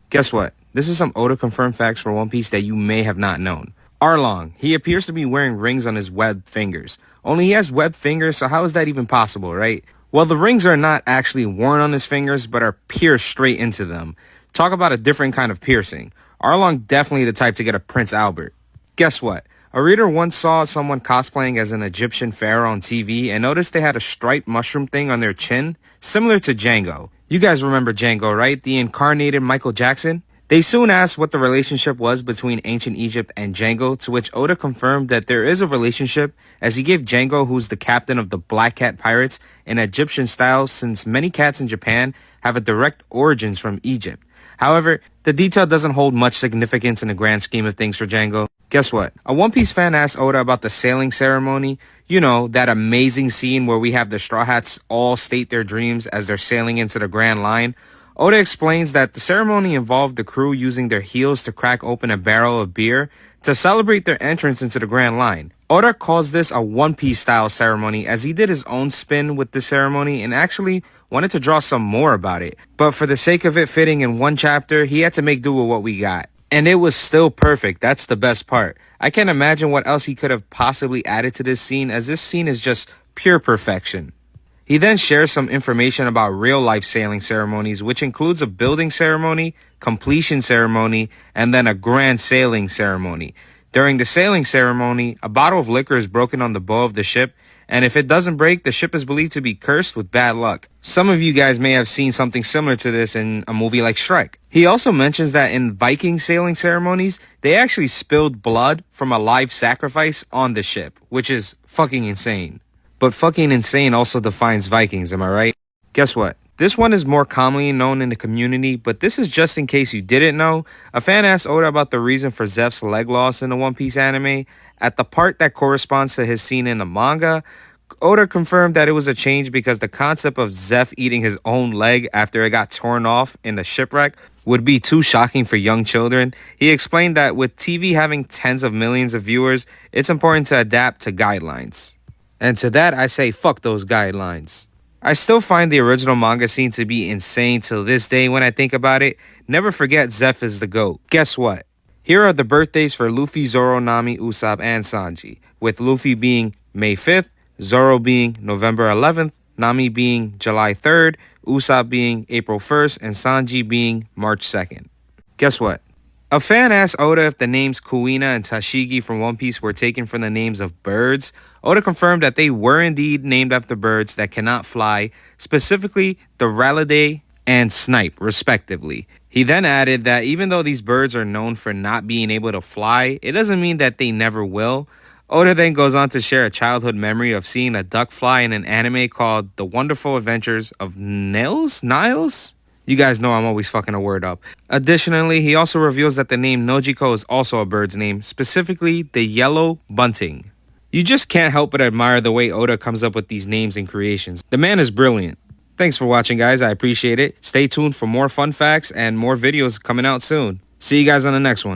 Guess what? This is some Oda confirmed facts for One Piece that you may have not known. Arlong, he appears to be wearing rings on his webbed fingers. Only he has webbed fingers, so how is that even possible, right? Well, the rings are not actually worn on his fingers, but are pierced straight into them. Talk about a different kind of piercing. Arlong definitely the type to get a Prince Albert. Guess what? A reader once saw someone cosplaying as an Egyptian pharaoh on TV and noticed they had a striped mushroom thing on their chin, similar to Django. You guys remember Django, right? The incarnated Michael Jackson? They soon asked what the relationship was between ancient Egypt and Django, to which Oda confirmed that there is a relationship, as he gave Django, who's the captain of the Black Cat Pirates, an Egyptian style, since many cats in Japan have a direct origins from Egypt. However, the detail doesn't hold much significance in the grand scheme of things for Django. Guess what? A One Piece fan asked Oda about the sailing ceremony. You know, that amazing scene where we have the Straw Hats all state their dreams as they're sailing into the Grand Line. Oda explains that the ceremony involved the crew using their heels to crack open a barrel of beer to celebrate their entrance into the Grand Line. Oda calls this a One Piece style ceremony, as he did his own spin with the ceremony and actually wanted to draw some more about it. But for the sake of it fitting in one chapter, he had to make do with what we got. And it was still perfect. That's the best part. I can't imagine what else he could have possibly added to this scene, as this scene is just pure perfection. He then shares some information about real-life sailing ceremonies, which includes a building ceremony, completion ceremony, and then a grand sailing ceremony. During the sailing ceremony, a bottle of liquor is broken on the bow of the ship, and if it doesn't break, the ship is believed to be cursed with bad luck. Some of you guys may have seen something similar to this in a movie like Shrek. He also mentions that in Viking sailing ceremonies, they actually spilled blood from a live sacrifice on the ship, which is fucking insane. But fucking insane also defines Vikings, am I right? Guess what? This one is more commonly known in the community, but this is just in case you didn't know. A fan asked Oda about the reason for Zeph's leg loss in the One Piece anime. At the part that corresponds to his scene in the manga, Oda confirmed that it was a change because the concept of Zeph eating his own leg after it got torn off in the shipwreck would be too shocking for young children. He explained that with TV having tens of millions of viewers, it's important to adapt to guidelines. And to that, I say fuck those guidelines. I still find the original manga scene to be insane till this day when I think about it. Never forget Zeph is the GOAT. Guess what? Here are the birthdays for Luffy, Zoro, Nami, Usopp, and Sanji, with Luffy being May 5th, Zoro being November 11th, Nami being July 3rd, Usopp being April 1st, and Sanji being March 2nd. Guess what? A fan asked Oda if the names Kuina and Tashigi from One Piece were taken from the names of birds. Oda confirmed that they were indeed named after birds that cannot fly, specifically the Rallidae and Snipe, respectively. He then added that even though these birds are known for not being able to fly, it doesn't mean that they never will. Oda then goes on to share a childhood memory of seeing a duck fly in an anime called The Wonderful Adventures of Niles? You guys know I'm always fucking a word up. Additionally, he also reveals that the name Nojiko is also a bird's name, specifically the yellow bunting. You just can't help but admire the way Oda comes up with these names and creations. The man is brilliant. Thanks for watching, guys. I appreciate it. Stay tuned for more fun facts and more videos coming out soon. See you guys on the next one.